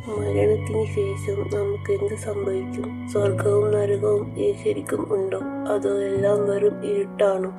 മരണത്തിന് ശേഷം നമുക്ക് എന്ത് സംഭവിക്കും? സ്വർഗവും നരകവും ശരിക്കും ഉണ്ടോ? അതോ എല്ലാം വെറും ഇരുട്ടാണോ?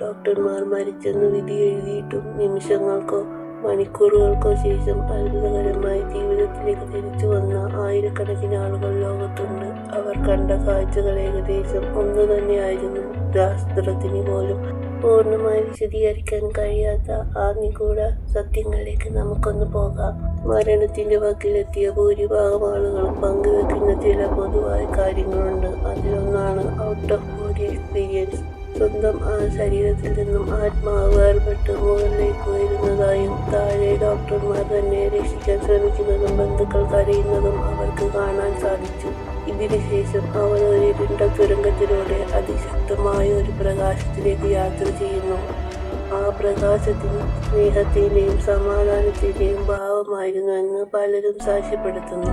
ഡോക്ടർമാർ മരിച്ചെന്ന് വിധി എഴുതിയിട്ടും നിമിഷങ്ങൾക്കോ മണിക്കൂറുകൾക്കോ ശേഷം അത്ഭുതകരമായി ജീവിതത്തിലേക്ക് തിരിച്ചു വന്ന ആയിരക്കണക്കിന് ആളുകൾ ലോകത്തുണ്ട്. അവർ കണ്ട കാഴ്ചകൾ ഏകദേശം ഒന്നു തന്നെയായിരുന്നു. ശാസ്ത്രത്തിന് പോലും പൂർണ്ണമായി വിശദീകരിക്കാൻ കഴിയാത്ത ആ നിഗൂഢ സത്യങ്ങളിലേക്ക് നമുക്കൊന്ന് പോകാം. മരണത്തിന്റെ വക്കിലെത്തിയ ഭൂരിഭാഗം ആളുകളും പങ്കുവെക്കുന്ന ചില പൊതുവായ കാര്യങ്ങളുണ്ട്. അതിലൊന്നാണ് ഔട്ട് ഓഫ് ബോഡി എക്സ്പീരിയൻസ്. സ്വന്തം ശരീരത്തിൽ നിന്നും ആത്മാവ് വേർപെട്ട് മുകളിലേക്ക് ഉയരുന്നതായും താഴെ ഡോക്ടർമാർ തന്നെ രക്ഷിക്കാൻ ശ്രമിക്കുന്നതും ബന്ധുക്കൾ കരയുന്നതും അവർക്ക് കാണാൻ സാധിച്ചു. ഇതിനുശേഷം അവർ ഒരു ഇരുണ്ട തുരങ്കത്തിലൂടെ അതിശക്തമായ ഒരു പ്രകാശത്തിലേക്ക് യാത്ര ചെയ്യുന്നു. ആ പ്രകാശത്തിന് സ്നേഹത്തിന്റെയും സമാധാനത്തിന്റെയും ഭാവമായിരുന്നു എന്ന് പലരും സാക്ഷ്യപ്പെടുത്തുന്നു.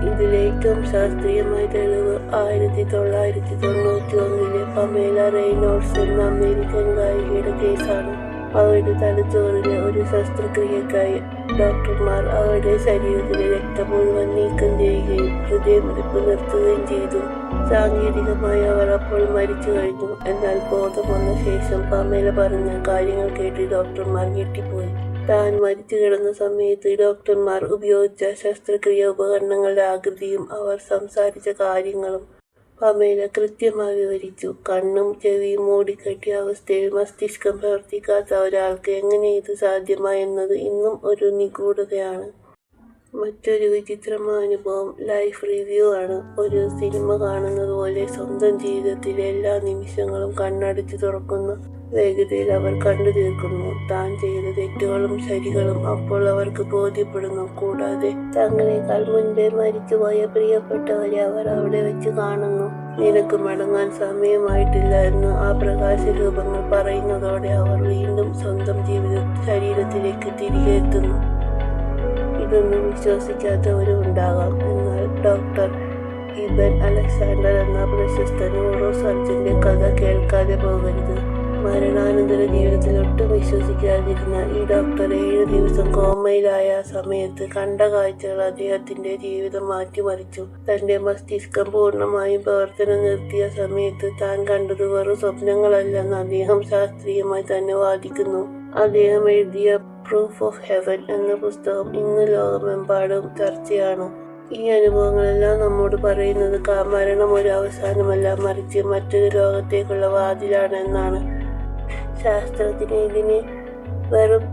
ഇതിലേറ്റവും ശാസ്ത്രീയമായ തെളിവ് 1991 പമേല റെയ്നോൾഡ്സ് എന്ന അമേരിക്കൻ ഗായികയുടെ കേസാണ്. അവരുടെ തലച്ചോറിലെ ഒരു ശസ്ത്രക്രിയക്കായി ഡോക്ടർമാർ അവരുടെ ശരീരത്തിലെ രക്തം മുഴുവൻ നീക്കം ചെയ്യുകയും ഹൃദയമിടിപ്പ് നിർത്തുകയും ചെയ്തു. സാങ്കേതികമായി അവർ അപ്പോൾ മരിച്ചു കഴിഞ്ഞു. എന്നാൽ ബോധം വന്ന ശേഷം പമേല പറഞ്ഞ കാര്യങ്ങൾ കേട്ട് ഡോക്ടർമാർ ഞെട്ടിപ്പോയി. താൻ മരിച്ചു കിടന്ന സമയത്ത് ഡോക്ടർമാർ ഉപയോഗിച്ച ശസ്ത്രക്രിയ ഉപകരണങ്ങളുടെ ആകൃതിയും അവർ സംസാരിച്ച കാര്യങ്ങളും പമേല കൃത്യമായി വിവരിച്ചു. കണ്ണും ചെവിയും മൂടിക്കെട്ടിയ അവസ്ഥയിൽ മസ്തിഷ്കം പ്രവർത്തിക്കാത്ത ഒരാൾക്ക് എങ്ങനെ ഇത് സാധ്യമായെന്നത് ഇന്നും ഒരു നിഗൂഢതയാണ്. മറ്റൊരു വിചിത്രമായ അനുഭവം ലൈഫ് റിവ്യൂ ആണ്. ഒരു സിനിമ കാണുന്നത് പോലെ സ്വന്തം ജീവിതത്തിലെ എല്ലാ നിമിഷങ്ങളും കണ്ണടച്ചു തുറക്കുന്ന വേഗതയിൽ അവർ കണ്ടു തീർക്കുന്നു. താൻ ചെയ്ത തെറ്റുകളും ശരികളും അപ്പോൾ അവർക്ക് ബോധ്യപ്പെടുന്നു. കൂടാതെ തങ്ങളെക്കാൾ മുൻപേ മരിച്ചുപോയ പ്രിയപ്പെട്ടവരെ അവർ അവിടെ വെച്ച് കാണുന്നു. നിനക്ക് മടങ്ങാൻ സമയമായിട്ടില്ല എന്ന് ആ പ്രകാശ രൂപങ്ങൾ പറയുന്നതോടെ അവർ വീണ്ടും സ്വന്തം ശരീരത്തിലേക്ക് തിരികെ എത്തുന്നു. ഇതൊന്നും വിശ്വസിക്കാത്തവരും ഉണ്ടാകാം. എന്നാൽ ഡോക്ടർ ഇബൻ അലക്സാണ്ടർ എന്ന പ്രശസ്ത ന്യൂറോ സർജന്റെ കഥ കേൾക്കാതെ പോകരുത്. മരണാനന്തര ജീവിതത്തിൽ ഒട്ടും വിശ്വസിക്കാതിരുന്ന ഈ ഡോക്ടർ 7 ദിവസം കോമയിലായ സമയത്ത് കണ്ട കാഴ്ചകൾ അദ്ദേഹത്തിന്റെ ജീവിതം മാറ്റിമറിച്ചു. തന്റെ മസ്തിഷ്കം പൂർണ്ണമായും പ്രവർത്തനം നിർത്തിയ സമയത്ത് താൻ കണ്ടത് വെറും സ്വപ്നങ്ങളല്ലെന്ന് അദ്ദേഹം ശാസ്ത്രീയമായി തന്നെ വാദിക്കുന്നു. അദ്ദേഹം എഴുതിയ പ്രൂഫ് ഓഫ് ഹെവൻ എന്ന പുസ്തകം ഇന്ന് ലോകമെമ്പാടും ചർച്ചയാണ്. ഈ അനുഭവങ്ങളെല്ലാം നമ്മോട് പറയുന്നത് മരണം ഒരു അവസാനമല്ല, മറിച്ച് മറ്റൊരു ലോകത്തേക്കുള്ള വാതിലാണ് എന്നാണ്. ശാസ്ത്രത്തിന് ഇതിന് വെറും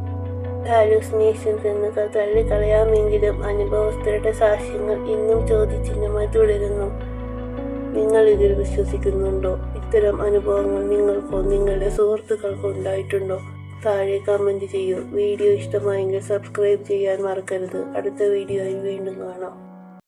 ഹാലൂസിനേഷൻസ് എന്ന് തള്ളിക്കളയാമെങ്കിലും അനുഭവസ്ഥരുടെ സാക്ഷ്യങ്ങൾ ഇന്നും ചോദ്യചിഹ്നമായി തുടരുന്നു. നിങ്ങൾ ഇതിൽ വിശ്വസിക്കുന്നുണ്ടോ? ഇത്തരം അനുഭവങ്ങൾ നിങ്ങൾക്കോ നിങ്ങളുടെ സുഹൃത്തുക്കൾക്കോ ഉണ്ടായിട്ടുണ്ടോ? താഴെ കമന്റ് ചെയ്യൂ. വീഡിയോ ഇഷ്ടമായെങ്കിൽ സബ്സ്ക്രൈബ് ചെയ്യാൻ മറക്കരുത്. അടുത്ത വീഡിയോയിൽ വീണ്ടും കാണാം.